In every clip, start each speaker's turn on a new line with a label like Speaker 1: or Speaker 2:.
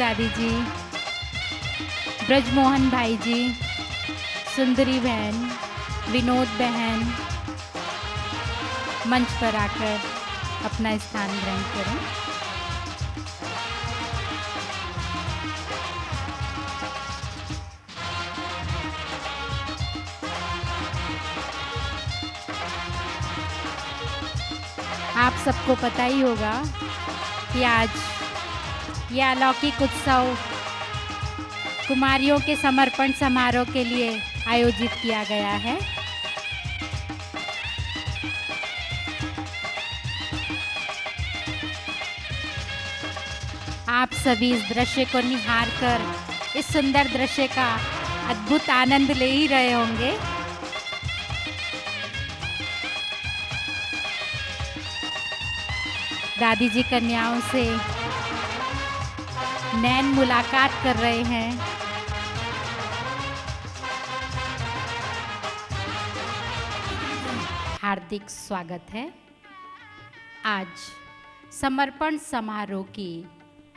Speaker 1: दादी जी, ब्रजमोहन भाई जी, सुंदरी बहन, विनोद बहन मंच पर आकर अपना स्थान ग्रहण करें। आप सबको पता ही होगा कि आज यह अलौकिक उत्सव कुमारियों के समर्पण समारोह के लिए आयोजित किया गया है। आप सभी इस दृश्य को निहार कर इस सुंदर दृश्य का अद्भुत आनंद ले ही रहे होंगे। दादी जी कन्याओं से नैन मुलाकात कर रहे हैं। हार्दिक स्वागत है। आज समर्पण समारोह की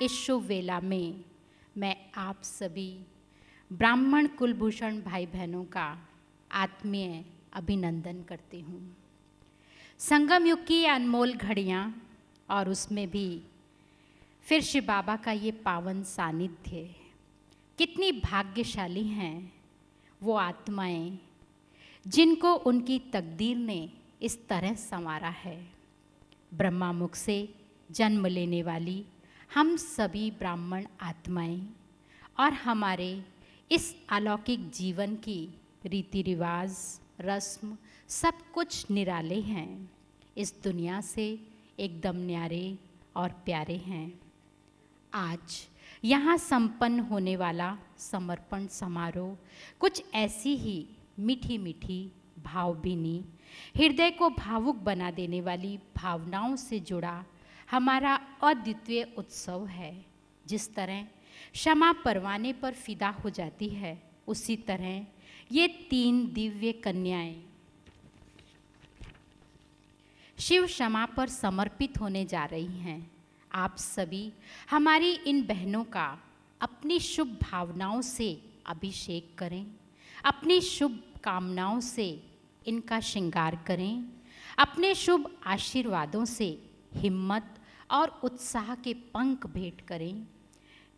Speaker 1: इस शुभ वेला में मैं आप सभी ब्राह्मण कुलभूषण भाई बहनों का आत्मीय अभिनंदन करती हूँ। संगम युग की अनमोल घड़ियाँ और उसमें भी फिर शिव बाबा का ये पावन सानिध्य, कितनी भाग्यशाली हैं वो आत्माएं जिनको उनकी तकदीर ने इस तरह संवारा है। ब्रह्मा मुख से जन्म लेने वाली हम सभी ब्राह्मण आत्माएं और हमारे इस अलौकिक जीवन की रीति रिवाज, रस्म सब कुछ निराले हैं, इस दुनिया से एकदम न्यारे और प्यारे हैं। आज यहाँ संपन्न होने वाला समर्पण समारोह कुछ ऐसी ही मीठी मीठी भावभीनी, हृदय को भावुक बना देने वाली भावनाओं से जुड़ा हमारा अद्वितीय उत्सव है। जिस तरह क्षमा परवाने पर फिदा हो जाती है, उसी तरह ये 3 दिव्य कन्याएं शिव क्षमा पर समर्पित होने जा रही हैं। आप सभी हमारी इन बहनों का अपनी शुभ भावनाओं से अभिषेक करें, अपनी शुभ कामनाओं से इनका श्रृंगार करें, अपने शुभ आशीर्वादों से हिम्मत और उत्साह के पंख भेंट करें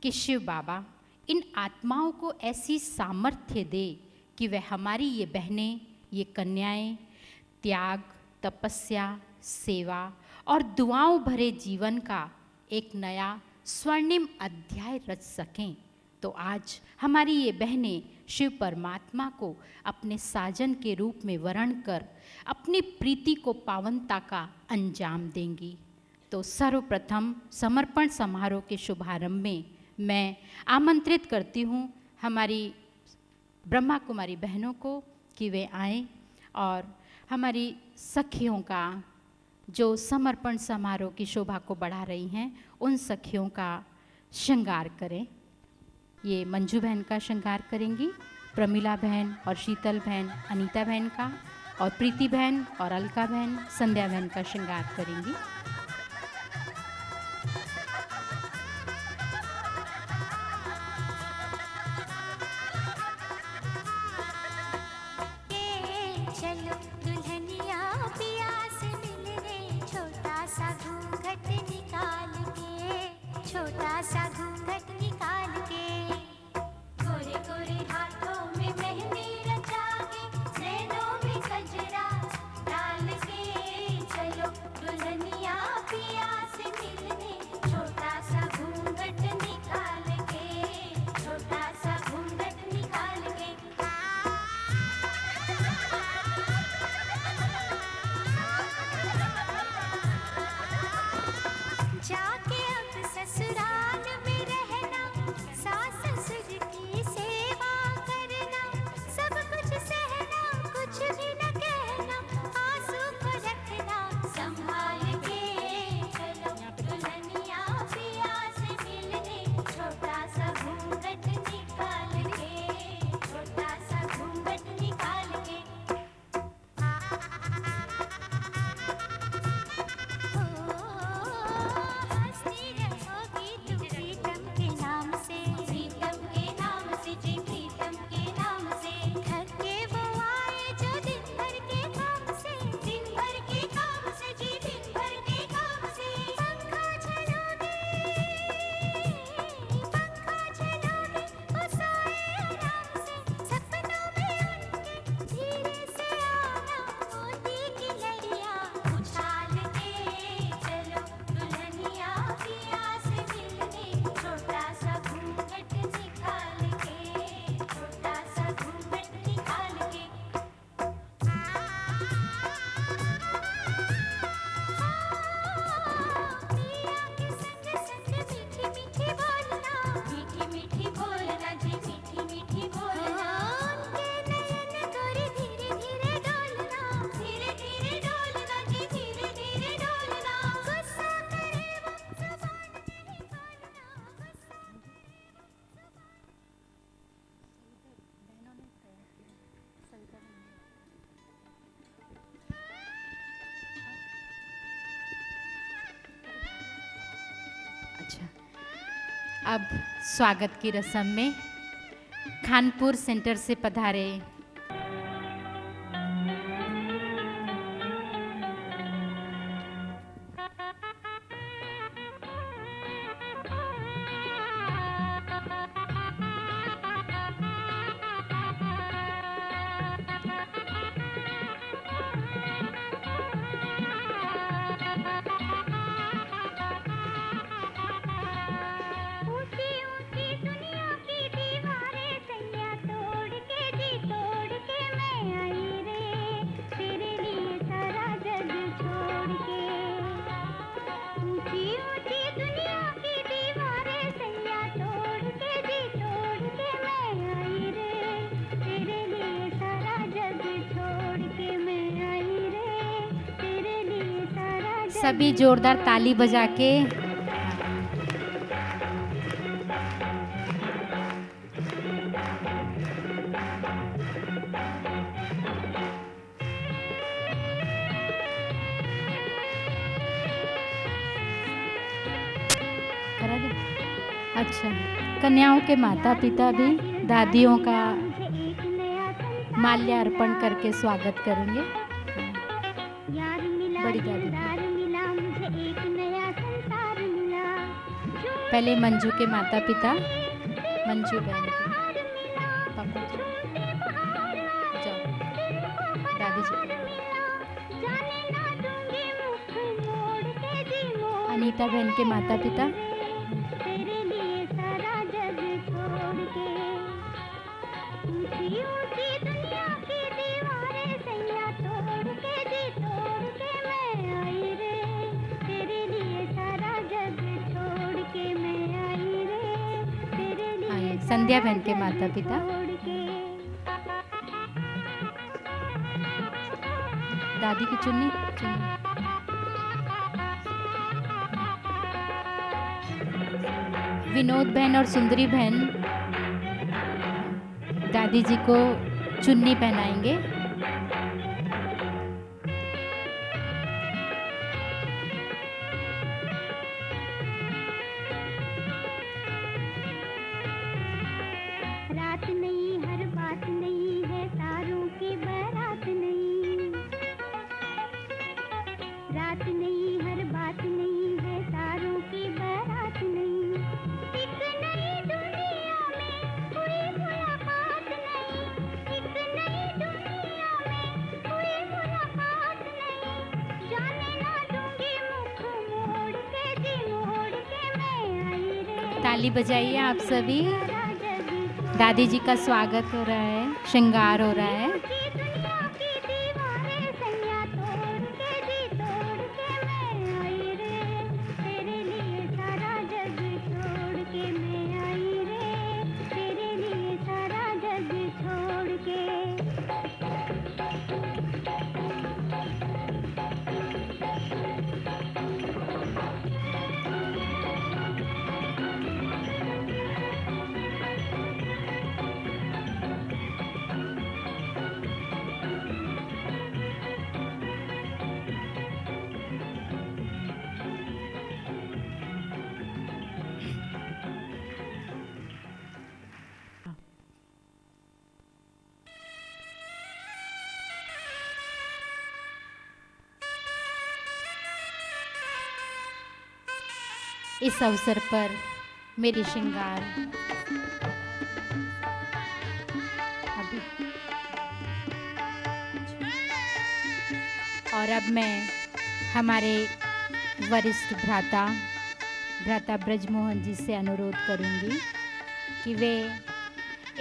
Speaker 1: कि शिव बाबा इन आत्माओं को ऐसी सामर्थ्य दे कि वह हमारी ये बहनें, ये कन्याएं त्याग, तपस्या, सेवा और दुआओं भरे जीवन का एक नया स्वर्णिम अध्याय रच सकें। तो आज हमारी ये बहनें शिव परमात्मा को अपने साजन के रूप में वर्ण कर अपनी प्रीति को पावनता का अंजाम देंगी। तो सर्वप्रथम समर्पण समारोह के शुभारंभ में मैं आमंत्रित करती हूँ हमारी ब्रह्मा कुमारी बहनों को कि वे आएं और हमारी सखियों का जो समर्पण समारोह की शोभा को बढ़ा रही हैं, उन सखियों का श्रृंगार करें। ये मंजू बहन का श्रृंगार करेंगी, प्रमिला बहन और शीतल बहन अनीता बहन का, और प्रीति बहन और अलका बहन संध्या बहन का श्रृंगार करेंगी।
Speaker 2: चलो दुल्हनिया पिया से मिलने, छोटा सा घूंघट निकाल के, छोटा सा घूंघट निकाल के, गोरे गोरे हाथों में मेहंदी रचा के, नैनों में गजरा डाल के, चलो दुल्हनिया
Speaker 1: अब स्वागत की रस्म में खानपुर सेंटर से पधारे
Speaker 2: ऊंची ऊंची दुनिया की दीवारें सैया तोड़ के जी तोड़ के मैं आई रे तेरे लिए सारा जग छोड़ के ऊंची ऊंची दुनिया की दीवारें सैया तोड़ के जी तोड़ के मैं आई रे तेरे लिए सारा जग छोड़ के मैं आई रे तेरे लिए सारा जग
Speaker 1: सभी जोरदार ताली बजा के करा दे। अच्छा, कन्याओं के माता पिता भी दादियों का
Speaker 2: एक नया संसार
Speaker 1: माल्यार्पण करके स्वागत करेंगे।
Speaker 2: यार मिला
Speaker 1: बड़ी दादी।
Speaker 2: दिलदार मिला मुझे एक नया संसार मिला
Speaker 1: पहले मंजू के माता पिता, मंजू बहन के पापा जी, जाओ दादी जी,
Speaker 2: जाने ना दूंगी मुख मोड़ के जी मोड़
Speaker 1: अनीता बहन के माता पिता,
Speaker 2: तेरे लिए सारा जग छोड़ के ऊंची ऊंची दुनिया की दीवारें सैया तोड़ के जी तोड़ के मैं आई रे तेरे लिए सारा जग छोड़ के मैं आई रे तेरे लिए
Speaker 1: आइए संध्या बहन के माता पिता,
Speaker 2: छोड़ के
Speaker 1: दादी की चुन्नी चुन्नी, विनोद बहन और सुंदरी बहन दादी जी को चुन्नी पहनाएंगे।
Speaker 2: रात नहीं हर बात नहीं है तारों की बारात नहीं रात नहीं हर बात नहीं है तारों की बारात नहीं एक नई दुनिया में कोई मुलाकात नहीं एक नई दुनिया में कोई मुलाकात नहीं जाने ना दूंगी मुख मोड़ के जी मोड़ के मैं आई रे
Speaker 1: ताली बजाइए आप सभी।
Speaker 2: सारा जग
Speaker 1: दादी जी का स्वागत हो रहा है, श्रृंगार हो रहा है।
Speaker 2: की दुनिया की दीवारें सैया तोड़ के जी तोड़ के मैं आई रे तेरे लिए सारा जग छोड़ के मैं आई रे तेरे लिए सारा जग छोड़ के
Speaker 1: इस अवसर पर मेरी श्रृंगार अभी और अब मैं हमारे वरिष्ठ भ्राता ब्रजमोहन जी से अनुरोध करूंगी कि वे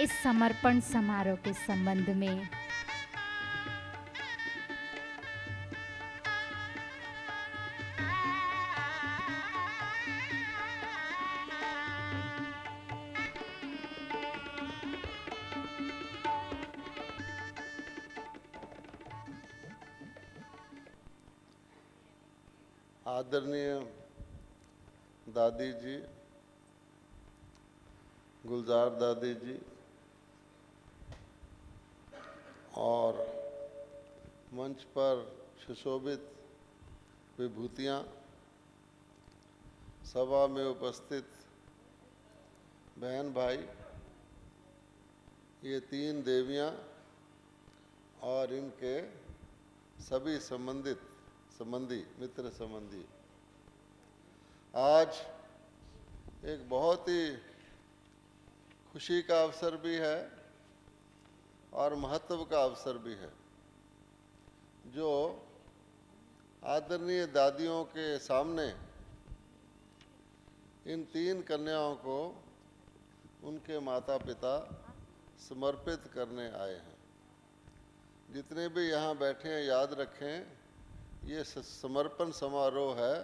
Speaker 1: इस समर्पण समारोह के संबंध में
Speaker 3: आदरणीय दादी जी, गुलजार दादी जी और मंच पर सुशोभित विभूतियाँ, सभा में उपस्थित बहन भाई, ये 3 देवियां और इनके सभी संबंधी मित्र संबंधी, आज एक बहुत ही खुशी का अवसर भी है और महत्व का अवसर भी है, जो आदरणीय दादियों के सामने इन 3 कन्याओं को उनके माता पिता समर्पित करने आए हैं। जितने भी यहाँ बैठे हैं याद रखें, ये समर्पण समारोह है,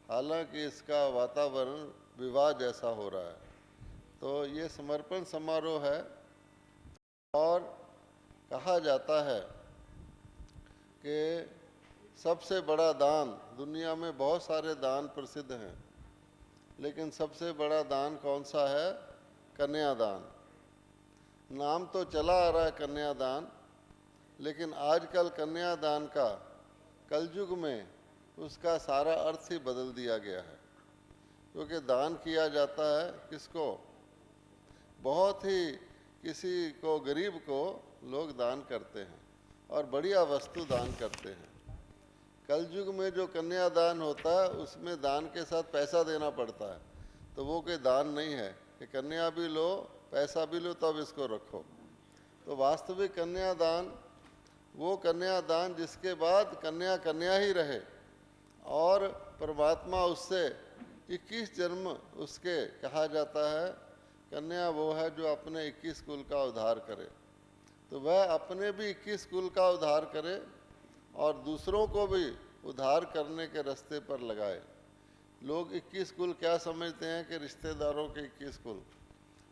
Speaker 3: हालांकि इसका वातावरण विवाह जैसा हो रहा है। तो ये समर्पण समारोह है और कहा जाता है कि सबसे बड़ा दान, दुनिया में बहुत सारे दान प्रसिद्ध हैं, लेकिन सबसे बड़ा दान कौन सा है? कन्यादान। नाम तो चला आ रहा है कन्यादान, लेकिन आजकल कन्यादान का कलयुग में उसका सारा अर्थ ही बदल दिया गया है, क्योंकि दान किया जाता है किसको? बहुत ही किसी को, गरीब को लोग दान करते हैं और बढ़िया वस्तु दान करते हैं। कलयुग में जो कन्यादान होता है उसमें दान के साथ पैसा देना पड़ता है, तो वो कोई दान नहीं है कि कन्या भी लो पैसा भी लो तब इसको रखो। तो वास्तविक कन्यादान वो कन्यादान जिसके बाद कन्या कन्या ही रहे और परमात्मा उससे 21 जन्म उसके, कहा जाता है कन्या वो है जो अपने 21 कुल का उद्धार करे। तो वह अपने भी 21 कुल का उद्धार करे और दूसरों को भी उद्धार करने के रास्ते पर लगाए। लोग 21 कुल क्या समझते हैं कि रिश्तेदारों के 21 कुल,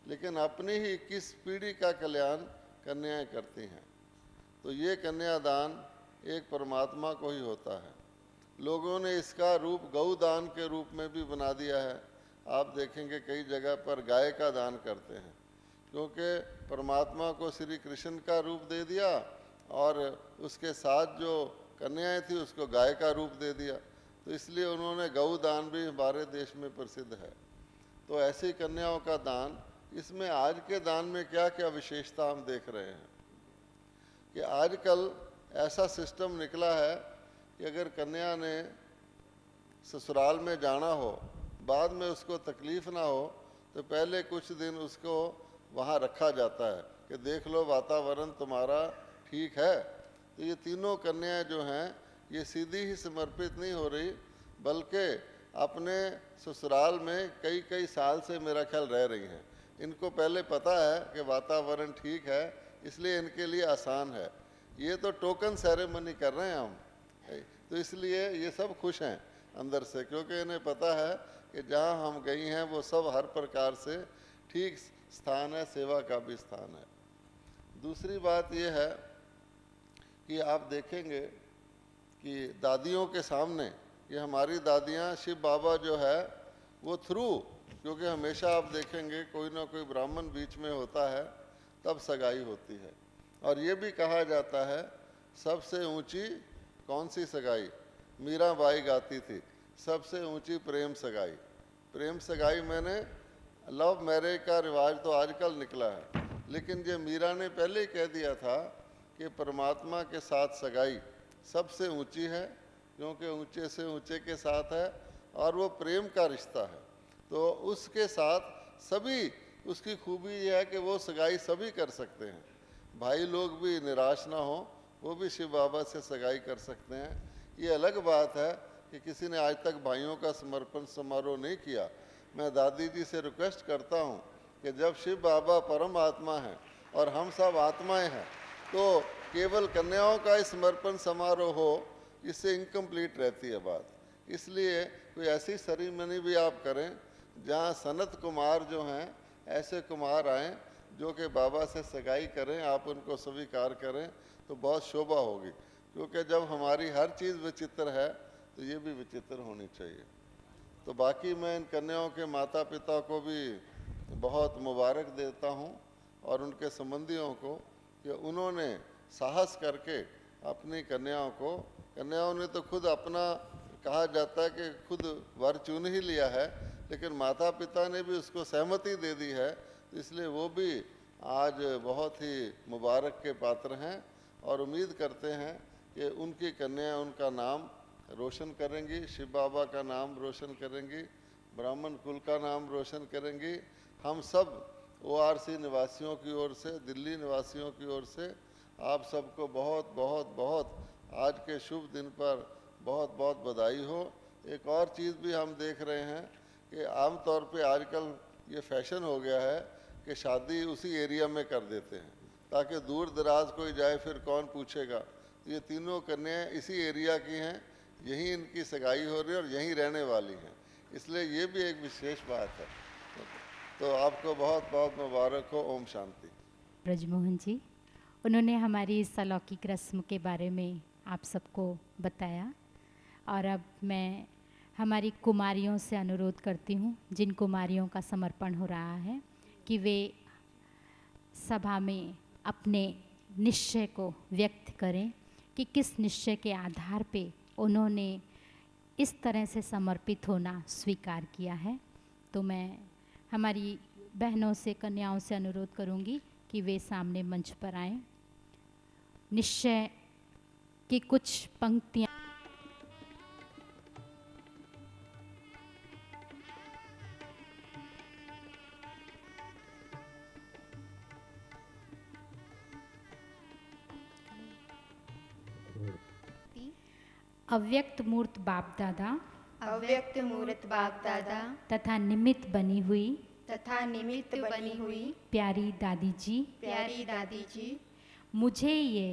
Speaker 3: लेकिन अपनी ही 21 पीढ़ी का कल्याण कन्याएं करती हैं। तो ये कन्यादान एक परमात्मा को ही होता है। लोगों ने इसका रूप गौदान के रूप में भी बना दिया है। आप देखेंगे कई जगह पर गाय का दान करते हैं, क्योंकि परमात्मा को श्री कृष्ण का रूप दे दिया और उसके साथ जो कन्याएं थी उसको गाय का रूप दे दिया, तो इसलिए उन्होंने गौदान भी हमारे देश में प्रसिद्ध है। तो ऐसी कन्याओं का दान, इसमें आज के दान में क्या क्या विशेषता हम देख रहे हैं कि आजकल ऐसा सिस्टम निकला है कि अगर कन्या ने ससुराल में जाना हो, बाद में उसको तकलीफ ना हो, तो पहले कुछ दिन उसको वहाँ रखा जाता है कि देख लो वातावरण तुम्हारा ठीक है। तो ये तीनों कन्याएं जो हैं ये सीधी ही समर्पित नहीं हो रही, बल्कि अपने ससुराल में कई कई साल से मेरा ख्याल रह रही हैं। इनको पहले पता है कि वातावरण ठीक है, इसलिए इनके लिए आसान है। ये तो टोकन सेरेमनी कर रहे हैं हम, तो इसलिए ये सब खुश हैं अंदर से, क्योंकि इन्हें पता है कि जहाँ हम गई हैं वो सब हर प्रकार से ठीक स्थान है, सेवा का भी स्थान है। दूसरी बात ये है कि आप देखेंगे कि दादियों के सामने, ये हमारी दादियाँ, शिव बाबा जो है वो थ्रू, क्योंकि हमेशा आप देखेंगे कोई ना कोई ब्राह्मण बीच में होता है तब सगाई होती है। और ये भी कहा जाता है सबसे ऊंची कौन सी सगाई? मीराबाई गाती थी, सबसे ऊंची प्रेम सगाई। प्रेम सगाई मैंने, लव मैरिज का रिवाज तो आजकल निकला है, लेकिन ये मीरा ने पहले ही कह दिया था कि परमात्मा के साथ सगाई सबसे ऊंची है, क्योंकि ऊंचे से ऊंचे के साथ है और वो प्रेम का रिश्ता है। तो उसके साथ सभी, उसकी खूबी यह है कि वो सगाई सभी कर सकते हैं। भाई लोग भी निराश ना हो, वो भी शिव बाबा से सगाई कर सकते हैं। ये अलग बात है कि किसी ने आज तक भाइयों का समर्पण समारोह नहीं किया। मैं दादी जी से रिक्वेस्ट करता हूँ कि जब शिव बाबा परम आत्मा हैं और हम सब आत्माएं हैं, तो केवल कन्याओं का ही समर्पण समारोह हो, इससे इनकम्प्लीट रहती है बात। इसलिए कोई ऐसी सेरेमनी भी आप करें जहाँ सनत कुमार जो हैं, ऐसे कुमार आएँ जो कि बाबा से सगाई करें, आप उनको स्वीकार करें, तो बहुत शोभा होगी। क्योंकि जब हमारी हर चीज़ विचित्र है तो ये भी विचित्र होनी चाहिए। तो बाकी मैं इन कन्याओं के माता पिता को भी बहुत मुबारक देता हूँ और उनके संबंधियों को कि उन्होंने साहस करके अपनी कन्याओं ने तो खुद अपना, कहा जाता है कि खुद वर चुन ही लिया है, लेकिन माता पिता ने भी उसको सहमति दे दी है, इसलिए वो भी आज बहुत ही मुबारक के पात्र हैं और उम्मीद करते हैं कि उनकी कन्या उनका नाम रोशन करेंगी, शिव बाबा का नाम रोशन करेंगी, ब्राह्मण कुल का नाम रोशन करेंगी। हम सब ORC निवासियों की ओर से, दिल्ली निवासियों की ओर से आप सबको बहुत बहुत बहुत आज के शुभ दिन पर बहुत बहुत बधाई हो। एक और चीज़ भी हम देख रहे हैं कि आम तौर पे आजकल ये फैशन हो गया है कि शादी उसी एरिया में कर देते हैं ताकि दूर दराज कोई जाए फिर कौन पूछेगा। ये तीनों कन्याएं इसी एरिया की हैं, यहीं इनकी सगाई हो रही है और यहीं रहने वाली हैं, इसलिए ये भी एक विशेष बात है। तो आपको बहुत बहुत मुबारक हो। ओम शांति।
Speaker 1: ब्रजमोहन जी, उन्होंने हमारी इस अलौकिक रस्म के बारे में आप सबको बताया और अब मैं हमारी कुमारियों से अनुरोध करती हूँ, जिन कुमारियों का समर्पण हो रहा है, कि वे सभा में अपने निश्चय को व्यक्त करें कि किस निश्चय के आधार पे उन्होंने इस तरह से समर्पित होना स्वीकार किया है। तो मैं हमारी बहनों से, कन्याओं से अनुरोध करूंगी कि वे सामने मंच पर आएं। निश्चय की कुछ पंक्तियां अव्यक्त मूर्त बाप दादा
Speaker 4: अव्यक्त मूर्त बाप दादा
Speaker 1: तथा निमित्त बनी हुई
Speaker 4: तथा निमित्त बनी हुई
Speaker 1: प्यारी दादी जी,
Speaker 4: प्यारी दादी जी,
Speaker 1: मुझे ये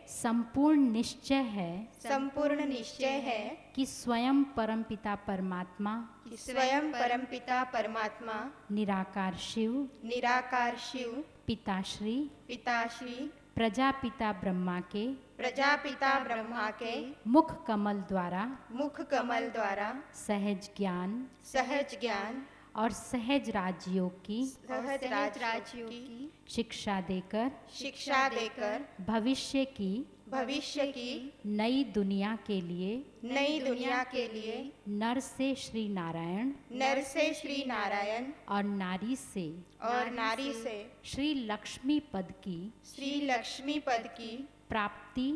Speaker 1: संपूर्ण निश्चय है
Speaker 4: संपूर्ण निश्चय है
Speaker 1: कि स्वयं परमपिता परमात्मा,
Speaker 4: कि स्वयं परमपिता परमात्मा,
Speaker 1: निराकार शिव,
Speaker 4: निराकार शिव,
Speaker 1: पिताश्री,
Speaker 4: पिताश्री,
Speaker 1: प्रजापिता ब्रह्मा के
Speaker 4: प्रजापिता ब्रह्मा के
Speaker 1: मुख कमल द्वारा
Speaker 4: मुख कमल द्वारा
Speaker 1: सहज ज्ञान और सहज राजयोग की
Speaker 4: सहज राजयोग की
Speaker 1: शिक्षा देकर भविष्य की नई दुनिया के लिए नर से श्री नारायण और नारी से श्री लक्ष्मी पद की प्राप्ति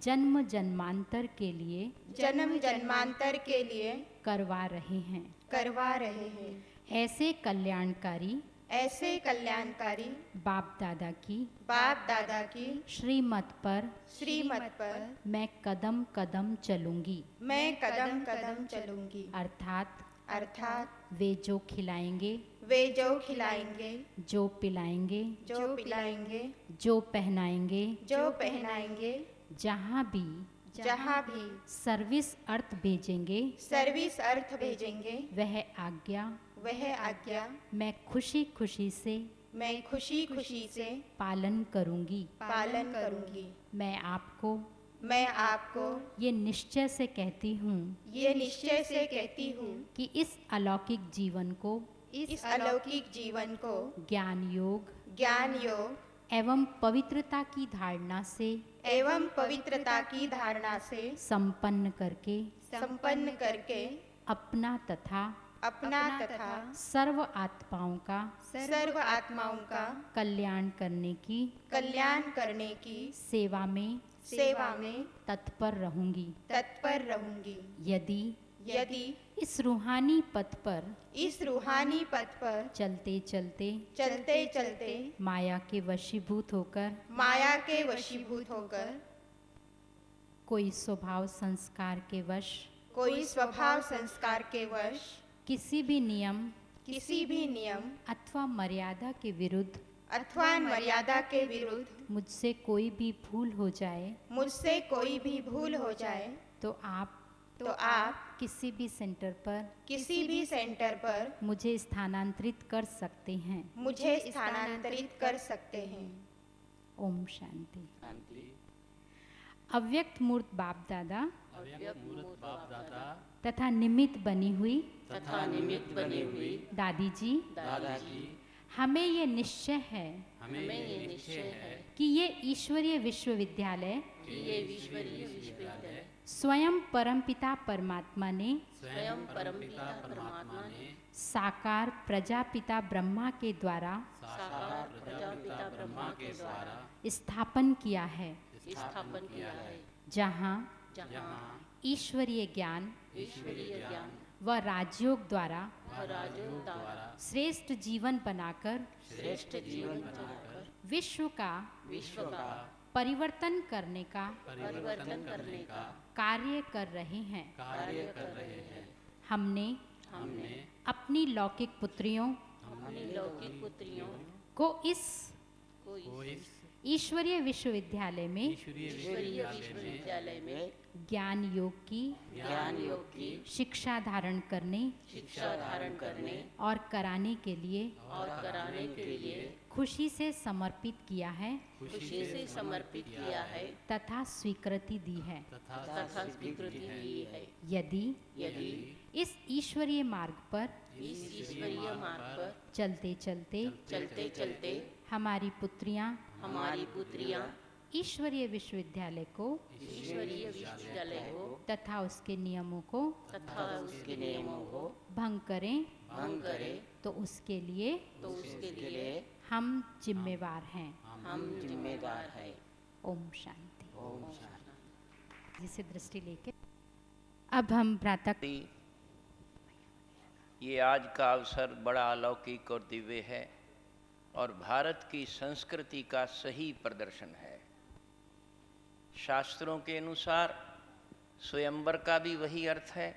Speaker 1: जन्म जन्मांतर के लिए करवा रहे हैं। ऐसे कल्याणकारी बाप दादा की श्रीमत पर मैं कदम कदम चलूंगी। अर्थात वे जो खिलाएंगे, जो पिलाएंगे, जो पहनाएंगे, जहाँ भी सर्विस अर्थ भेजेंगे, वह आज्ञा मैं खुशी खुशी से पालन करूंगी। मैं आपको ये निश्चय से कहती हूँ कि इस अलौकिक जीवन को ज्ञान योग एवं पवित्रता की धारणा से संपन्न करके अपना तथा सर्व आत्माओं का कल्याण करने की सेवा में तत्पर रहूंगी। यदि इस रूहानी पथ पर चलते चलते माया के वशीभूत होकर कोई स्वभाव संस्कार के वश किसी भी नियम अथवा मर्यादा के विरुद्ध मुझसे कोई भी भूल हो जाए तो आप किसी भी सेंटर पर मुझे स्थानांतरित कर सकते हैं। ओम शांति। अव्यक्त मूर्त बाप दादा तथा निमित्त बनी हुई दादी जी हमें ये निश्चय है
Speaker 5: हमें ये निश्चय है
Speaker 1: कि ये ईश्वरीय विश्वविद्यालय
Speaker 5: कि ये ईश्वरीय विश्वविद्यालय
Speaker 1: स्वयं परमपिता परमात्मा ने
Speaker 5: स्वयं परमपिता परमात्मा ने
Speaker 1: साकार प्रजापिता ब्रह्मा के द्वारा
Speaker 5: साकार प्रजापिता ब्रह्मा के द्वारा
Speaker 1: स्थापन किया है,
Speaker 5: स्थापन किया है,
Speaker 1: जहाँ
Speaker 5: जहाँ
Speaker 1: ईश्वरीय ज्ञान
Speaker 5: ईश्वरीय ज्ञान
Speaker 1: व राजयोग द्वारा
Speaker 5: व राजयोग द्वारा
Speaker 1: श्रेष्ठ जीवन बनाकर
Speaker 5: श्रेष्ठ जीवन बनाकर
Speaker 1: विश्व का
Speaker 5: विश्व का
Speaker 1: परिवर्तन करने का
Speaker 5: परिवर्तन करने का
Speaker 1: कार्य कर रहे हैं।
Speaker 5: कार्य कर रहे हैं।
Speaker 1: हमने
Speaker 5: हमने
Speaker 1: अपनी लौकिक पुत्रियों
Speaker 5: अपनी लौकिक पुत्रियों
Speaker 1: को इस
Speaker 5: को इस
Speaker 1: ईश्वरीय विश्वविद्यालय में
Speaker 5: ईश्वरीय विश्वविद्यालय में
Speaker 1: ज्ञान योग की
Speaker 5: ज्ञान योग की
Speaker 1: शिक्षा धारण करने
Speaker 5: शिक्षा धारण करने
Speaker 1: और कराने के लिए
Speaker 5: और कराने के लिए
Speaker 1: खुशी से समर्पित किया है
Speaker 5: खुशी से समर्पित किया है
Speaker 1: तथा स्वीकृति दी है।
Speaker 5: तथा स्वीकृति दी है।
Speaker 1: यदि
Speaker 5: यदि
Speaker 1: इस ईश्वरीय मार्ग पर
Speaker 5: इस ईश्वरीय मार्ग पर
Speaker 1: चलते चलते
Speaker 5: चलते चलते
Speaker 1: हमारी पुत्रियां
Speaker 5: हमारी पुत्रियां
Speaker 1: ईश्वरीय विश्वविद्यालय को
Speaker 5: ईश्वरीय विश्वविद्यालय को
Speaker 1: तथा उसके नियमों को
Speaker 5: तथा उसके नियमों को
Speaker 1: भंग करें
Speaker 5: भंग करे
Speaker 1: तो उसके लिए
Speaker 5: तो उसके लिए
Speaker 1: हम जिम्मेवार हैं।
Speaker 5: हम जिम्मेदार है।
Speaker 1: ओम शांति।
Speaker 5: ओम शांति।
Speaker 1: जिसे दृष्टि लेके अब हम प्रातः
Speaker 6: ये आज का अवसर बड़ा अलौकिक और दिव्य है और भारत की संस्कृति का सही प्रदर्शन है। शास्त्रों के अनुसार स्वयंवर का भी वही अर्थ है।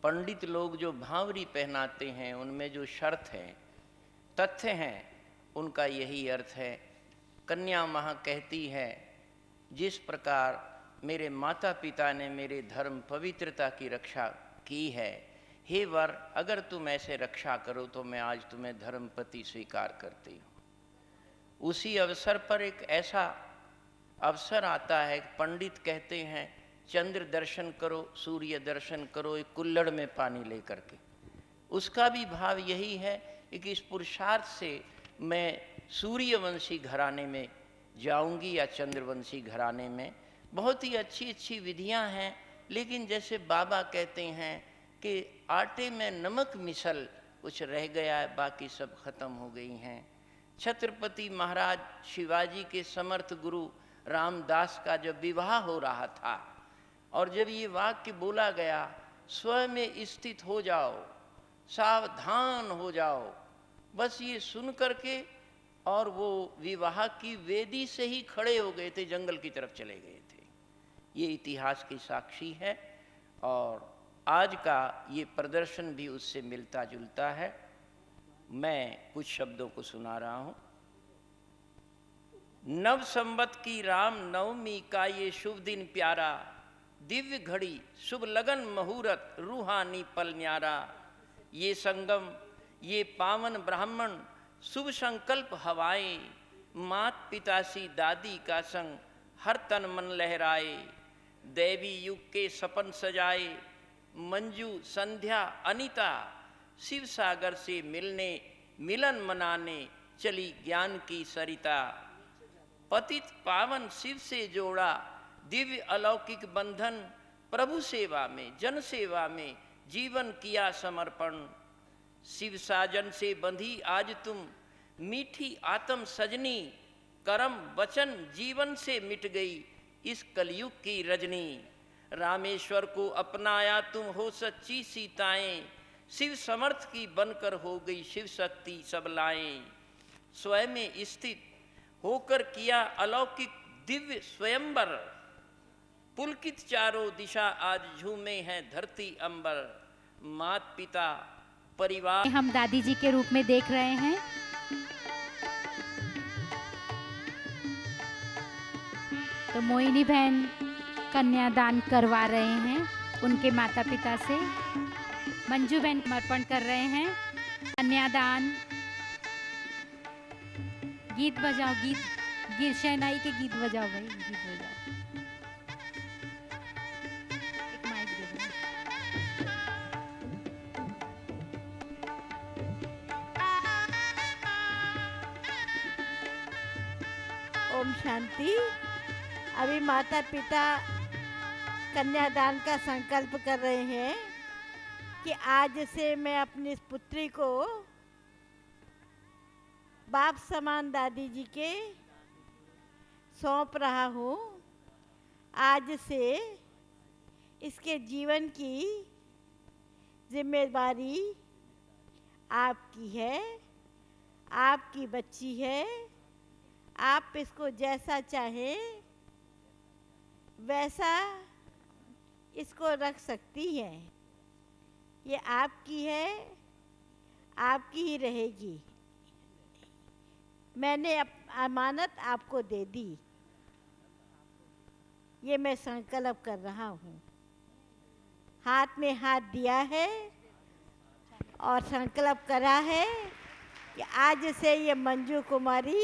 Speaker 6: पंडित लोग जो भावरी पहनाते हैं उनमें जो शर्त है, तथ्य हैं, उनका यही अर्थ है। कन्या माँ कहती है, जिस प्रकार मेरे माता पिता ने मेरे धर्म पवित्रता की रक्षा की है, हे वर, अगर तुम ऐसे रक्षा करो तो मैं आज तुम्हें धर्मपति स्वीकार करती हूँ। उसी अवसर पर एक ऐसा अवसर आता है, पंडित कहते हैं चंद्र दर्शन करो, सूर्य दर्शन करो एक कुल्हड़ में पानी लेकर के। उसका भी भाव यही है कि इस पुरुषार्थ से मैं सूर्यवंशी घराने में जाऊंगी या चंद्रवंशी घराने में। बहुत ही अच्छी अच्छी विधियां हैं, लेकिन जैसे बाबा कहते हैं कि आटे में नमक मिसल कुछ रह गया है, बाकी सब खत्म हो गई हैं। छत्रपति महाराज शिवाजी के समर्थ गुरु रामदास का जब विवाह हो रहा था और जब ये वाक्य बोला गया, स्वयं में स्थित हो जाओ, सावधान हो जाओ, बस ये सुन करके और वो विवाह की वेदी से ही खड़े हो गए थे, जंगल की तरफ चले गए थे। ये इतिहास की साक्षी है और आज का ये प्रदर्शन भी उससे मिलता जुलता है। मैं कुछ शब्दों को सुना रहा हूं। नव संवत की राम नवमी का ये शुभ दिन प्यारा, दिव्य घड़ी शुभ लगन मुहूर्त रूहानी पल न्यारा। ये संगम ये पावन ब्राह्मण शुभ संकल्प हवाएं, मात पितासी दादी का संग हर तन मन लहराए। दैवी युग के सपन सजाए, मंजू संध्या अनिता शिव सागर से मिलने मिलन मनाने चली ज्ञान की सरिता। पतित पावन शिव से जोड़ा दिव्य अलौकिक बंधन, प्रभु सेवा में जन सेवा में जीवन किया समर्पण। शिव साजन से बंधी आज तुम मीठी आत्म सजनी, कर्म वचन जीवन से मिट गई इस कलयुग की रजनी। रामेश्वर को अपनाया तुम हो सच्ची सीताएं, शिव समर्थ की बनकर हो गई शिव शक्ति सबलाएं। स्वयं में स्थित होकर किया अलौकिक दिव्य स्वयंवर, पुलकित चारों दिशा आज झूमे हैं धरती अंबर। मात पिता परिवार
Speaker 1: हम दादी जी के रूप में देख रहे हैं। तो मोहिनी बहन कन्यादान करवा रहे हैं उनके माता पिता से। मंजू बहन समर्पण कर रहे हैं कन्यादान। गीत बजाओ, गीत शहनाई के गीत बजाओ भाई, गीत बजाओ। एक माइक दे दो।
Speaker 7: ओम शांति। अभी माता पिता कन्यादान का संकल्प कर रहे हैं कि आज से मैं अपनी इस पुत्री को बाप समान दादी जी के सौंप रहा हूँ। आज से इसके जीवन की जिम्मेदारी आपकी है, आपकी बच्ची है। आप इसको जैसा चाहे वैसा इसको रख सकती हैं। ये आपकी है, आपकी ही रहेगी। मैंने अमानत आपको दे दी, ये मैं संकल्प कर रहा हूँ। हाथ में हाथ दिया है और संकल्प करा है कि आज से ये मंजू कुमारी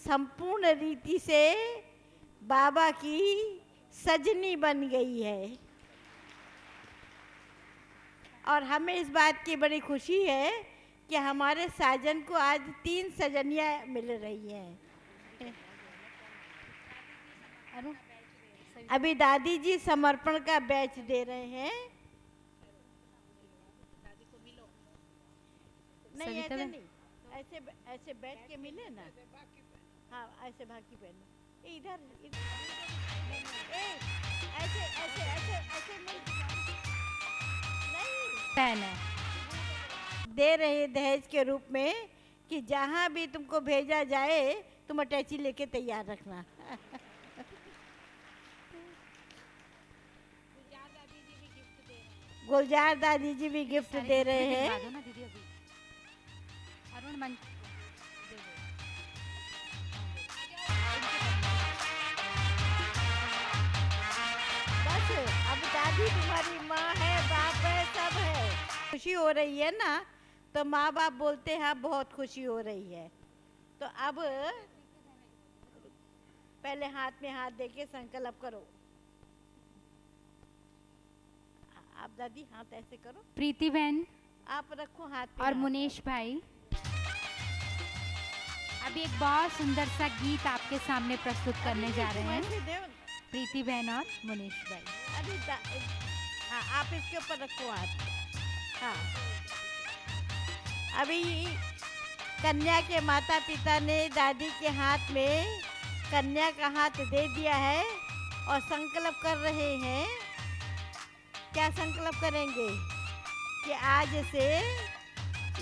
Speaker 7: संपूर्ण रीति से बाबा की सजनी बन गई है। और हमें इस बात की बड़ी खुशी है कि हमारे साजन को आज 3 सजनियाँ मिल रही हैं। अभी दादी जी समर्पण का बैच दे रहे हैं। नहीं ऐसे नहीं, ऐसे ऐसे बैठ के मिले ना। हाँ ऐसे भागी पहनो, इधर ऐसे ऐसे ऐसे ऐसे मिल नहीं दे रहे दहेज के रूप में कि जहाँ भी तुमको भेजा जाए तुम अटैची लेके तैयार रखना। गुलजार दादी जी भी गिफ्ट दे रहे हैं।
Speaker 1: अरुण मन
Speaker 7: बस अब दादी तुम्हारी माँ है, बाप है, सब है। खुशी हो रही है ना, तो माँ बाप बोलते हैं बहुत खुशी हो रही है। तो अब पहले हाथ में हाथ देके संकल्प करो। आप दादी हाथ ऐसे करो।
Speaker 1: प्रीति बहन
Speaker 7: आप रखो हाथ पे
Speaker 1: और
Speaker 7: हाथ।
Speaker 1: मुनेश भाई अभी एक बहुत सुंदर सा गीत आपके सामने प्रस्तुत करने जा रहे हैं।
Speaker 7: ऐसे दो।
Speaker 1: प्रीति बहन और मुनेश भाई।
Speaker 7: अभी हाँ आप इसके ऊपर रखो हाथ। हाँ अभी कन्या के माता पिता ने दादी के हाथ में कन्या का हाथ दे दिया है और संकल्प कर रहे हैं। क्या संकल्प करेंगे कि आज से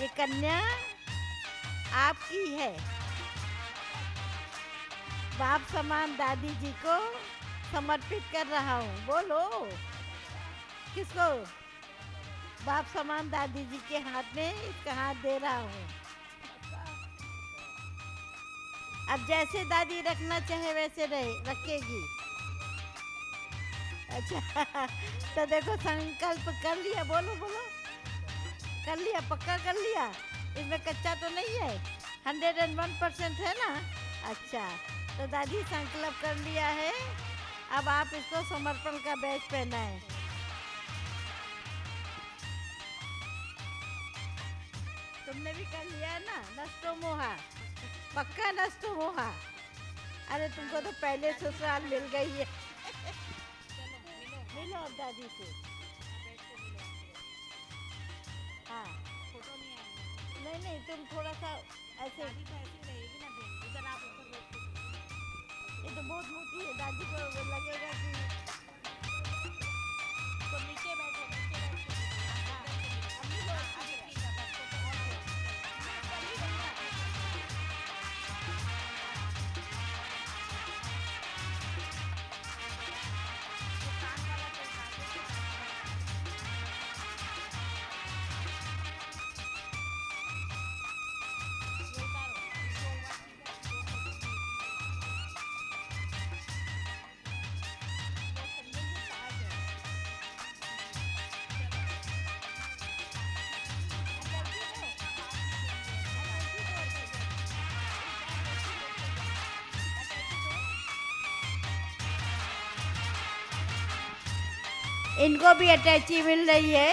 Speaker 7: ये कन्या आपकी है। बाप समान दादी जी को समर्पित कर रहा हूँ। बोलो किसको? बाप समान दादी जी के हाथ में इसका हाथ दे रहा हूँ। अब जैसे दादी रखना चाहे वैसे रखेगी। अच्छा तो देखो संकल्प कर लिया। बोलो बोलो कर लिया, पक्का कर लिया। इसमें कच्चा तो नहीं है, 101% है ना। अच्छा तो दादी संकल्प कर लिया है। अब आप इसको समर्पण का बैच पहना है। तुमने भी कर लिया है ना। नष्टो मोहा, पक्का नष्टो मोहा। अरे तुमको तो पहले ससुराल मिल गई है। मिलो अब दादी से। हाँ नहीं तुम थोड़ा सा ऐसे। ये तो बहुत मोटी है, दादी को लगेगा कि तो नीचे बैठो, नीचे बैठो। हाँ, अब मिलो, इनको भी अटैची मिल रही है।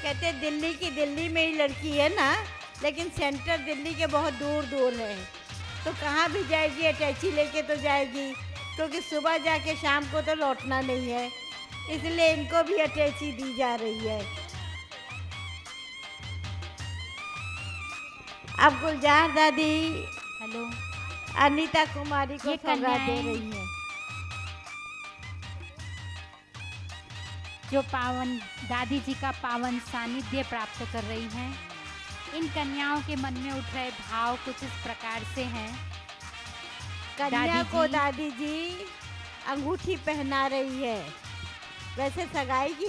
Speaker 7: कहते दिल्ली की दिल्ली में ही लड़की है ना, लेकिन सेंटर दिल्ली के बहुत दूर दूर है। तो कहाँ भी जाएगी अटैची लेके तो जाएगी, क्योंकि सुबह जाके शाम को तो लौटना नहीं है, इसलिए इनको भी अटैची दी जा रही है। अब गुलजार दादी
Speaker 1: हेलो।
Speaker 7: अनीता कुमारी को
Speaker 1: ये
Speaker 7: सौगात दे
Speaker 1: कन्याएं
Speaker 7: रही हैं।
Speaker 1: जो पावन दादी जी का पावन सानिध्य प्राप्त कर रही हैं, इन कन्याओं के मन में उठ रहे भाव कुछ इस प्रकार से हैं।
Speaker 7: कन्या
Speaker 1: दादी
Speaker 7: को
Speaker 1: जी
Speaker 7: दादी जी अंगूठी पहना रही है। वैसे सगाई की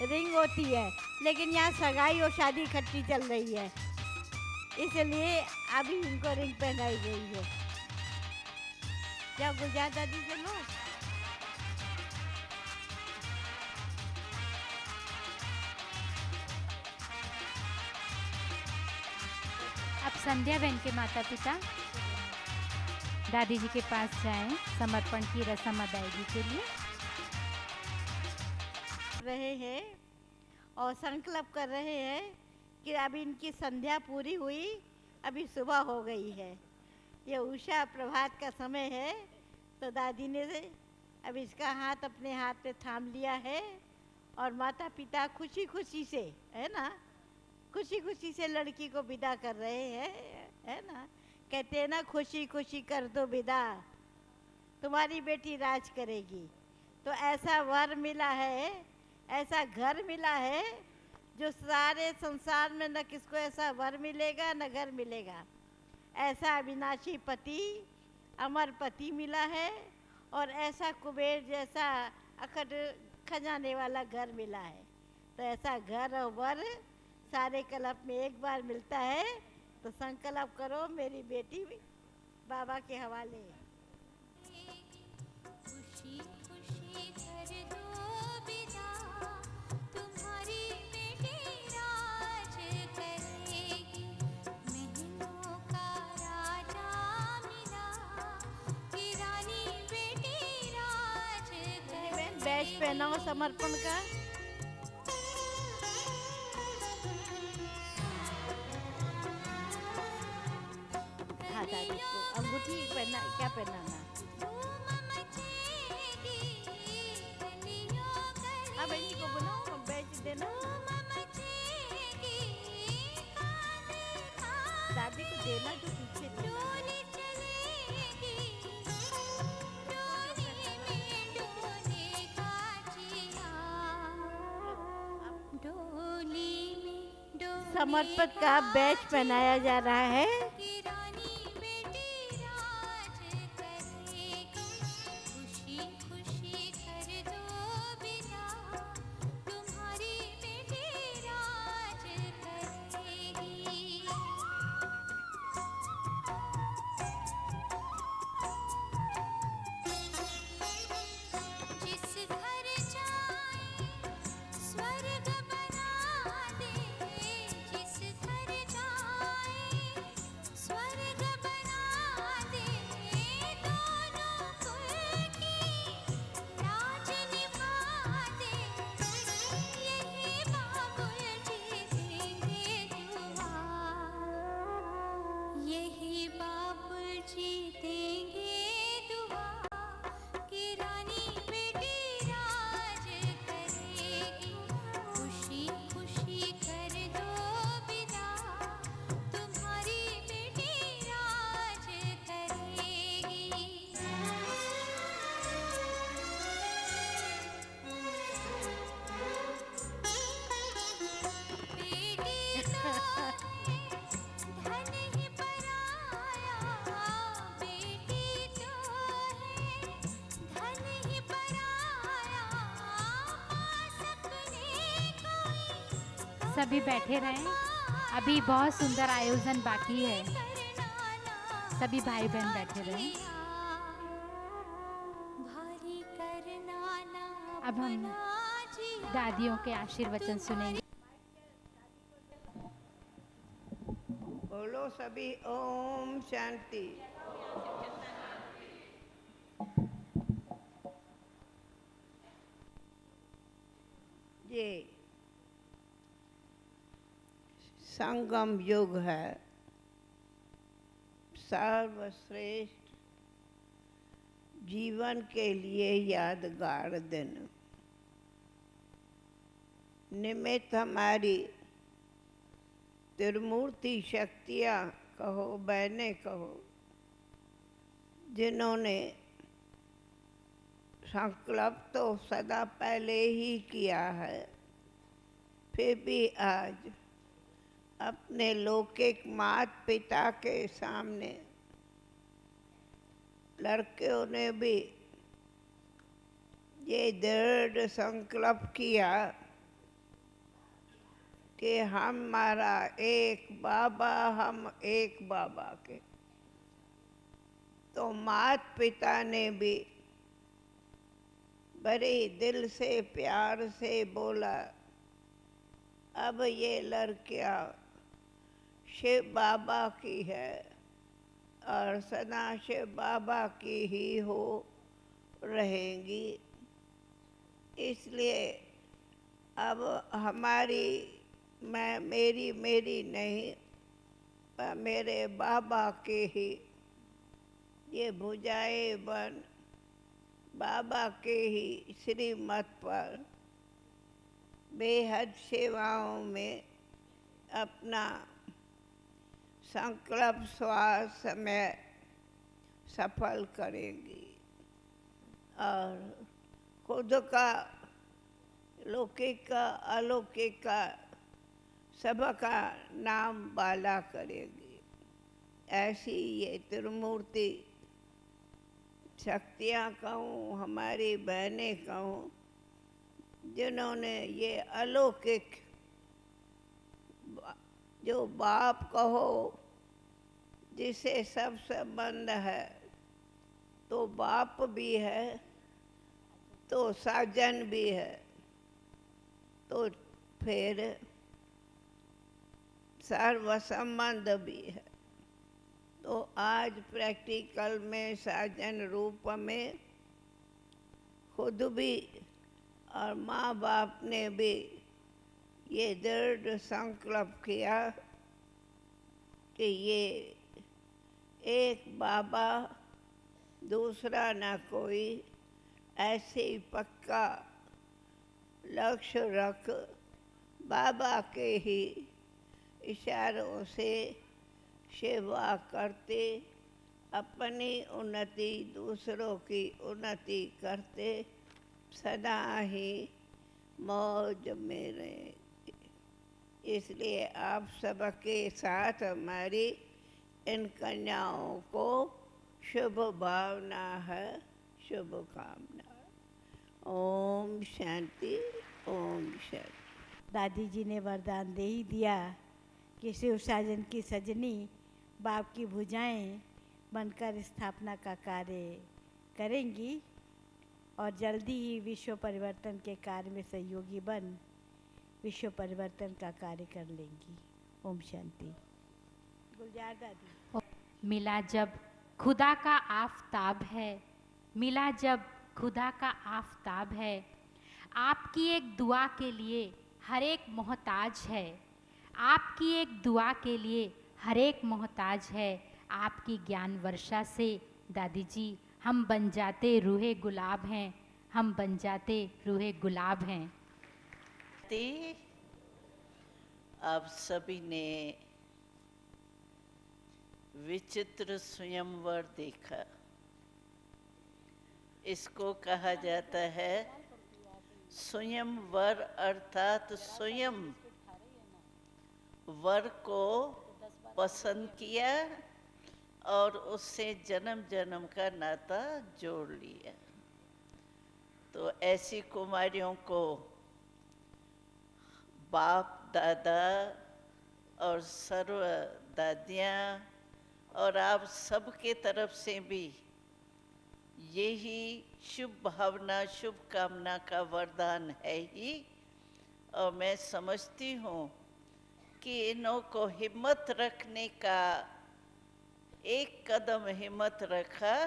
Speaker 7: रिंग होती है, लेकिन यहाँ सगाई और शादी इकट्ठी चल रही है, इसलिए अभी इनको रिंग पहनाई गई है। क्या गुलजार दादी से लो।
Speaker 1: अब संध्या बहन के माता पिता दादी जी के पास जाएं समर्पण की रस्म अदायगी के लिए।
Speaker 7: रहे हैं और संकल्प कर रहे हैं कि अभी इनकी संध्या पूरी हुई, अभी सुबह हो गई है, ये उषा प्रभात का समय है, तो दादी ने अब इसका हाथ अपने हाथ पे थाम लिया है और माता पिता खुशी खुशी से, है ना, खुशी खुशी से लड़की को विदा कर रहे हैं, है ना। कहते हैं ना, खुशी खुशी कर दो विदा, तुम्हारी बेटी राज करेगी। तो ऐसा वर मिला है, ऐसा घर मिला है, जो सारे संसार में न किसको ऐसा वर मिलेगा न घर मिलेगा। ऐसा अविनाशी पति, अमर पति मिला है, और ऐसा कुबेर जैसा अखंड खजाने वाला घर मिला है। तो ऐसा घर और वर सारे कल्प में एक बार मिलता है, तो संकल्प करो मेरी बेटी बाबा के हवाले।
Speaker 2: खुशी खुशी कर दो विदा, तुम्हारी बेटी राज करेगी। महलों का राजा मिला, कि रानी बेटी राज करेगी।
Speaker 7: बैच पहनाओ समर्पण का। हाँ दादी को अंगूठी पहना, क्या पहनाना। अब इन्हीं को बुलाओ, बैच देना। दादी को देना जो पीछे देना है। समर्पित का बैच पहनाया जा रहा है।
Speaker 1: सभी बैठे रहें, अभी बहुत सुंदर आयोजन बाकी है। सभी भाई बहन बैठे रहें। अब हम दादियों के आशीर्वचन सुनेंगे।
Speaker 8: बोलो सभी ओम शांति। ये संगम युग है, सर्वश्रेष्ठ जीवन के लिए यादगार दिन। निमित्त हमारी त्रिमूर्ति शक्तियाँ कहो, बहनें कहो, जिन्होंने संकल्प तो सदा पहले ही किया है, फिर भी आज अपने लौकिक माता पिता के सामने लड़कियों ने भी ये दृढ़ संकल्प किया कि हमारा एक बाबा, हम एक बाबा के। तो माता पिता ने भी बड़े दिल से प्यार से बोला, अब ये लड़कियां शिव बाबा की है और सदा शिव बाबा की ही हो रहेंगी। इसलिए अब हमारी मेरी नहीं, पर मेरे बाबा के ही ये भुजाएं बन बाबा के ही श्रीमत पर बेहद सेवाओं में अपना संकल्प श्वास में सफल करेंगी और खुद का लौकिक का अलौकिक का सबका नाम बाला करेगी। ऐसी ये त्रिमूर्ति शक्तियाँ कहूँ, हमारी बहनें कहूँ, जिन्होंने ये अलौकिक जो बाप कहो जिसे सब संबंध है, तो बाप भी है तो साजन भी है, तो फिर सर्व संबंध भी है। तो आज प्रैक्टिकल में साजन रूप में खुद भी और माँ बाप ने भी ये दृढ़ संकल्प किया कि ये एक बाबा दूसरा ना कोई, ऐसे ही पक्का लक्ष्य रख बाबा के ही इशारों से सेवा करते, अपनी उन्नति दूसरों की उन्नति करते, सदा ही मौज में रहे। इसलिए आप सबके साथ हमारी इन कन्याओं को शुभ भावना है, शुभकामना। ओम शांति, ओम शांति।
Speaker 7: दादी जी ने वरदान दे ही दिया कि शिव साजन की सजनी बाप की भुजाएं बनकर स्थापना का कार्य करेंगी और जल्दी ही विश्व परिवर्तन के कार्य में सहयोगी बन विश्व परिवर्तन का कार्य कर लेंगी। ओम शांति। गुलजार दादी।
Speaker 1: मिला जब खुदा का आफताब है, मिला जब खुदा का आफताब है, आपकी एक दुआ के लिए हर एक मोहताज है, आपकी एक दुआ के लिए हर एक मोहताज है। आपकी ज्ञान वर्षा से दादी जी हम बन जाते रूहे गुलाब हैं, हम बन जाते रूहे गुलाब हैं।
Speaker 5: आप सभी ने विचित्र स्वयंवर देखा। इसको कहा जाता है स्वयंवर, अर्थात स्वयं वर को पसंद किया और उससे जन्म जन्म का नाता जोड़ लिया। तो ऐसी कुमारियों को बाप दादा और सर्व दादियाँ और आप सबके तरफ से भी यही शुभ भावना, शुभकामना का वरदान है ही। और मैं समझती हूँ कि इन्हों को हिम्मत रखने का, एक कदम हिम्मत रखा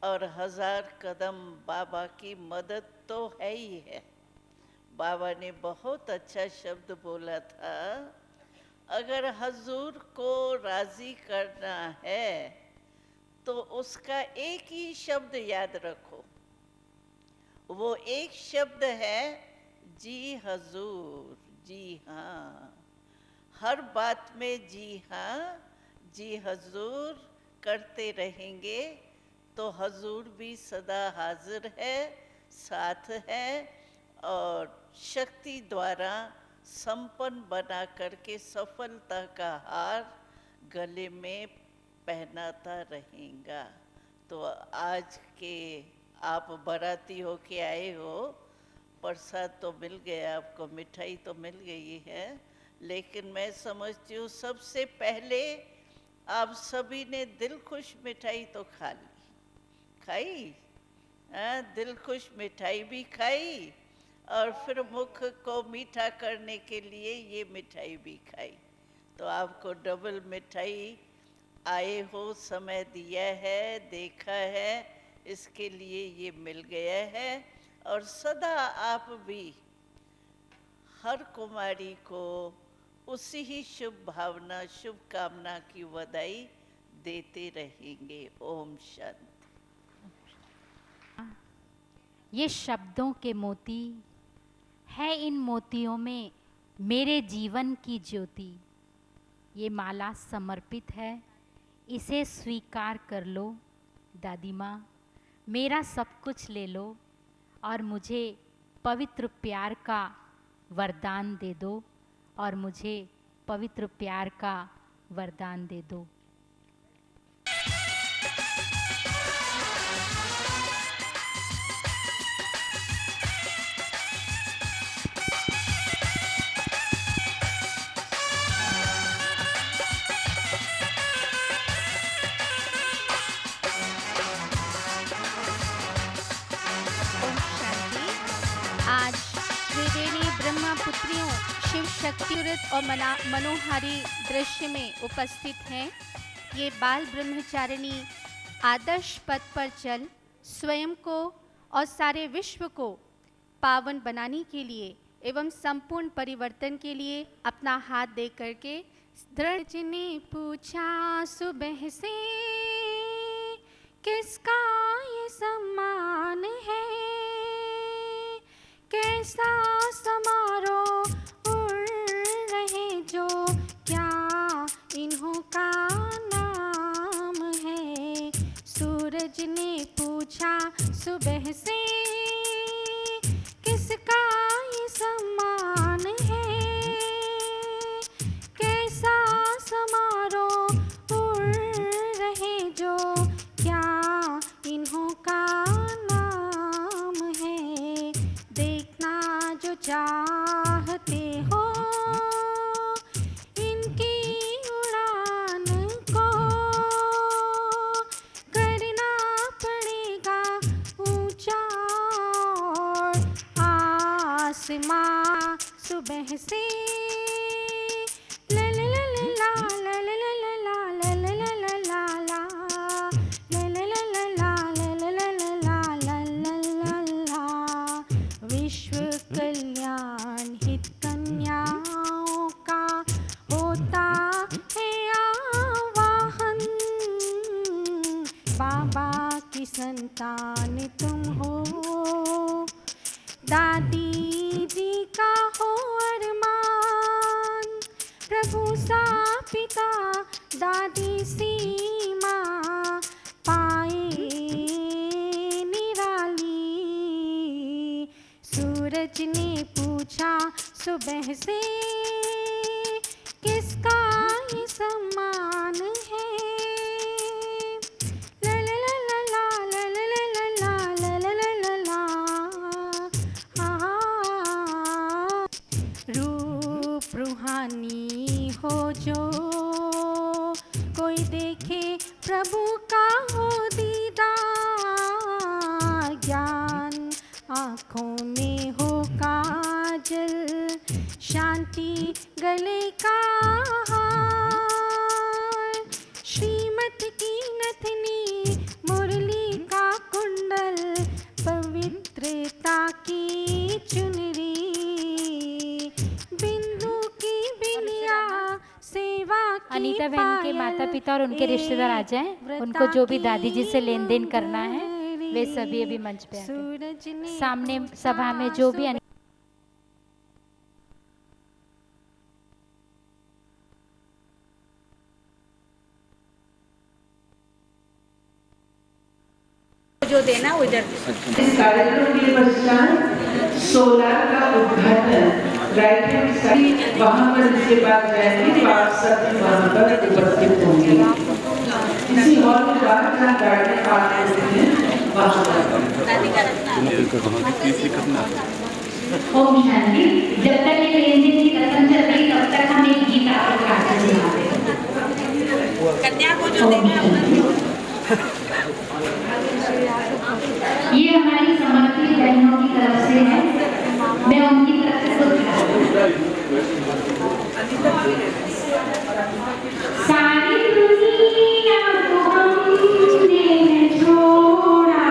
Speaker 5: और 1000 कदम बाबा की मदद तो है ही है। बाबा ने बहुत अच्छा शब्द बोला था, अगर हजूर को राज़ी करना है तो उसका एक ही शब्द याद रखो, वो एक शब्द है जी हजूर, जी हाँ। हर बात में जी हाँ, जी हजूर करते रहेंगे तो हजूर भी सदा हाजिर है, साथ है और शक्ति द्वारा संपन्न बना करके सफलता का हार गले में पहनाता रहेगा। तो आज के आप बाराती हो के आए हो, प्रसाद तो मिल गया आपको, मिठाई तो मिल गई है, लेकिन मैं समझती हूँ सबसे पहले आप सभी ने दिल खुश मिठाई तो खा ली, खाई, दिल खुश मिठाई भी खाई और फिर मुख को मीठा करने के लिए ये मिठाई भी खाई। तो आपको डबल मिठाई, आए हो, समय दिया है, देखा है, इसके लिए ये मिल गया है। और सदा आप भी हर कुमारी को उसी ही शुभ भावना, शुभ कामना की बधाई देते रहेंगे। ओम शांति।
Speaker 1: ये शब्दों के मोती है, इन मोतियों में मेरे जीवन की ज्योति। ये माला समर्पित है, इसे स्वीकार कर लो दादी माँ, मेरा सब कुछ ले लो और मुझे पवित्र प्यार का वरदान दे दो, और मुझे पवित्र प्यार का वरदान दे दो।
Speaker 9: आज त्रिवेणी ब्रह्मपुत्रियों शिव शक्ति और मनोहारी दृश्य में उपस्थित हैं। ये बाल ब्रह्मचारिणी आदर्श पथ पर चल स्वयं को और सारे विश्व को पावन बनाने के लिए एवं संपूर्ण परिवर्तन के लिए अपना हाथ दे करके दृढ़ ने पूछा सुबह से किसका ये सम्मान है, कैसा समारोह उड़ रहे जो क्या इन्हों का नाम है। सूरज ने पूछा सुबह से किसका ये सम्मान है, कैसा समारोह उड़ रहे जो क्या इन्हों का नाम है। देखना जो चाहते हो इनकी उड़ान को, करना पड़ेगा ऊंचा और आसमां सुबह से ला ला ला ला ला ला ला ला ला ला ला ला ला विश्व कल्याण हित कन्याओं का होता है आवाहन। बाबा की संतान तुम हो, दादी जी का हो अरमान, प्रभु सा पिता दादी सी माँ पाए निराली। सूरज ने पूछा सुबह से किसका ये सम्मान है, ला ला ला ला ला ला ला ला ला ला ला ला ला। रूप रूहानी हो जो कोई देखे प्रभु का हो दीदार, ज्ञान आँखों में हो काजल, शांति गले का हार, श्रीमत की नथनी मुरली का कुंडल, पवित्रता की चुनरी, बिंदु की बिंदिया सेवा की
Speaker 1: वनीता बहन के माता पिता और उनके रिश्तेदार आ जाएं। उनको जो भी दादी जी से लेन देन करना है वे सभी अभी मंच पे आके सामने सभा में जो भी
Speaker 10: जो देना उधर।
Speaker 11: इस कार्यक्रम के पश्चात सोलार का उद्घाटन राइट हैंड साइड वहाँ पर इसके बाद जाएंगे पार्षद वहाँ पर उपस्थित होंगे। इसी हॉल में जहाँ गाड़ी पार्क होती है वहाँ पर।
Speaker 12: ओम शांति। जब तक ये लेन देन की रस्म चल रही तब तक हम एक गीत आपको गाते हैं।
Speaker 10: कन्या को जो देना
Speaker 12: ये हमारी समर्पित बहनों की तरफ से है। मैं उनकी तरफ से कुछ सारी दुनिया को हमने छोड़ा,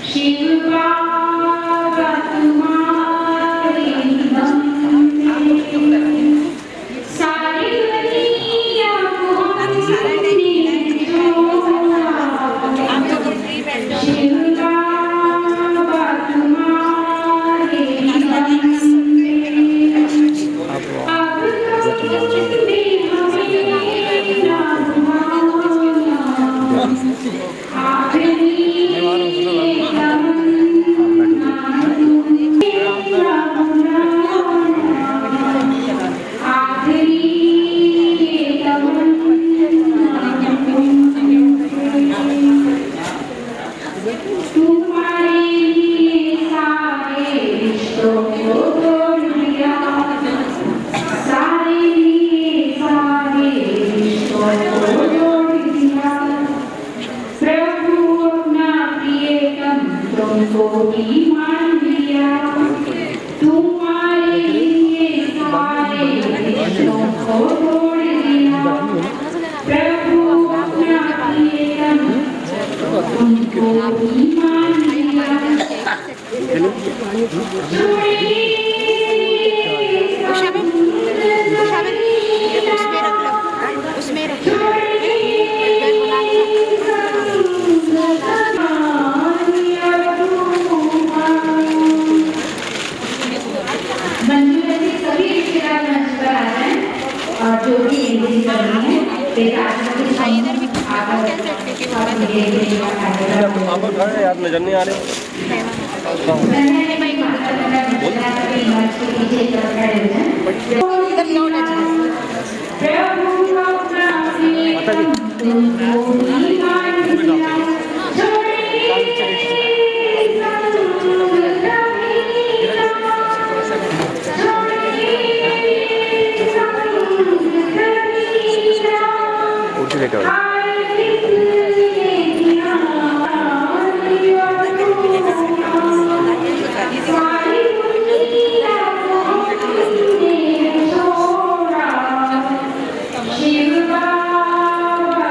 Speaker 12: शिव बाबा तुम्हारे दम पे। सारी दुनिया को हमने शिव बाबा तुम्हारे दम पे। अब तो हमें ना भुलाना, आखिरी
Speaker 13: यार नजर नहीं आ रहे। शिव बाबा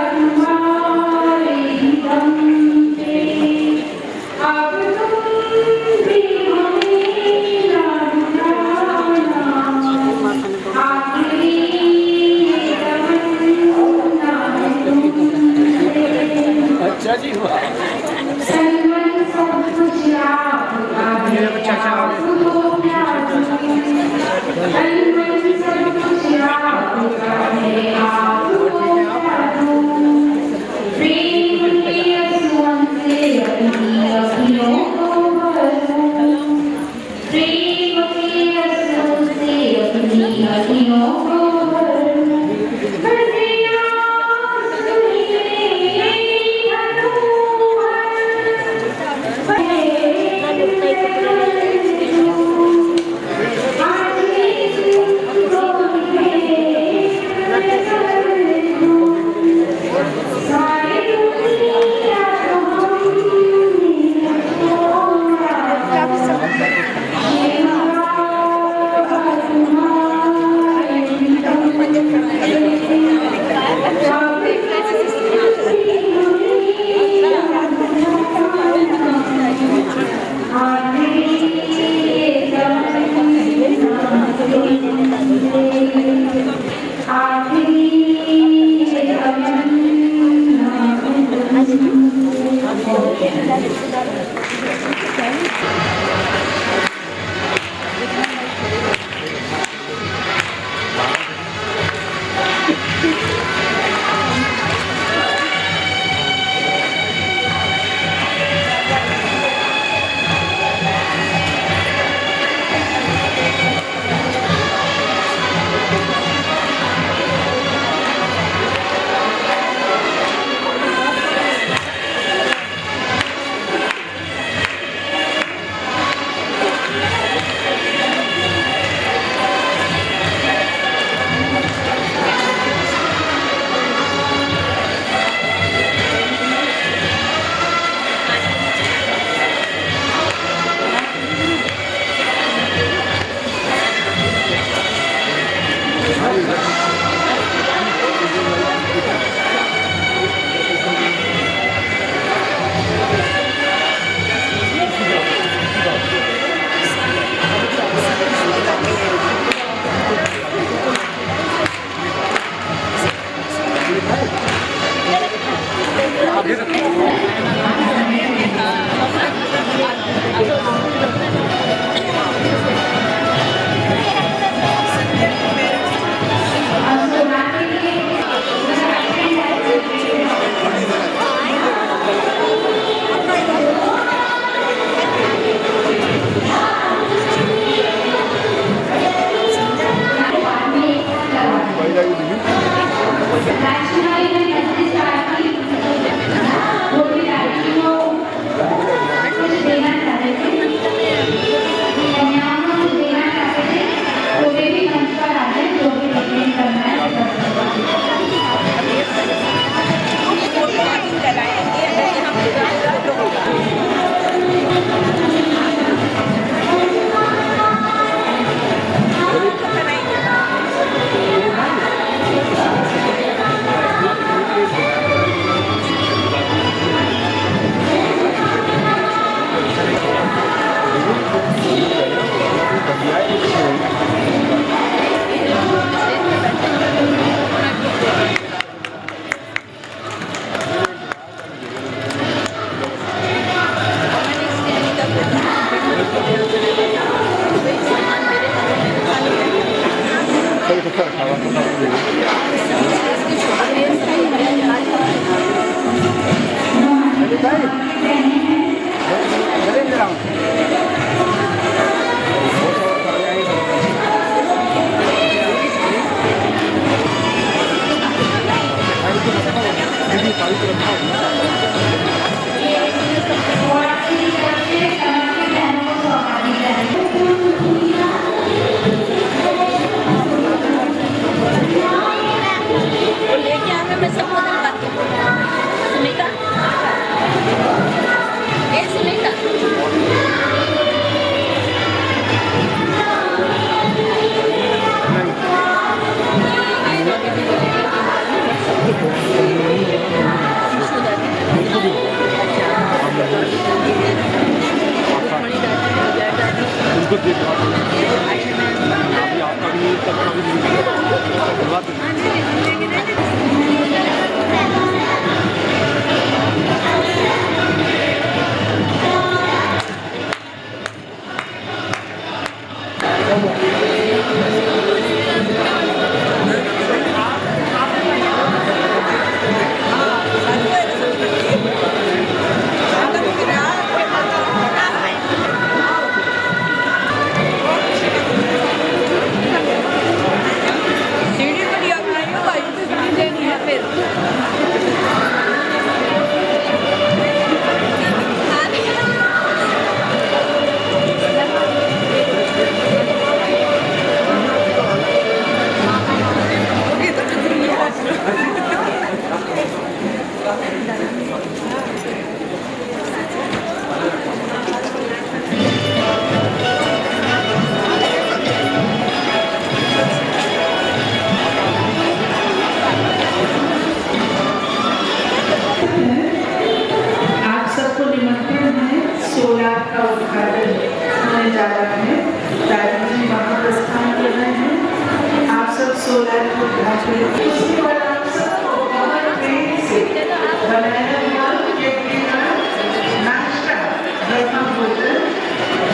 Speaker 11: नाश्ता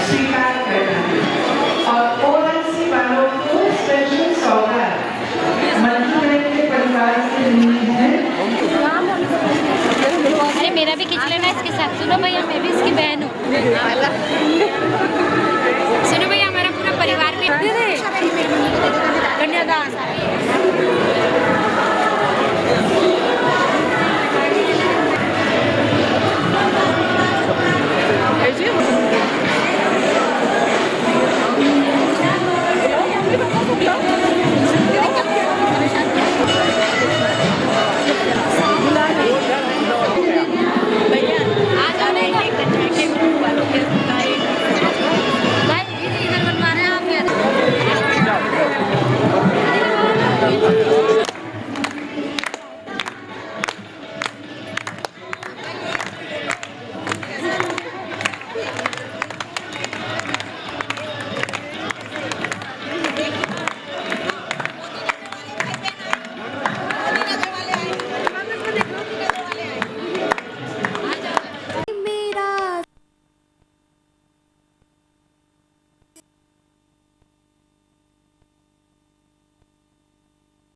Speaker 11: स्वीकार करना है। और ओआरसी वालों को स्पेशल सौगात मंजू बहन के परिवार से मिली है।
Speaker 1: अरे मेरा भी खींच लेना इसके साथ। सुनो भैया, मैं भी इसकी बहन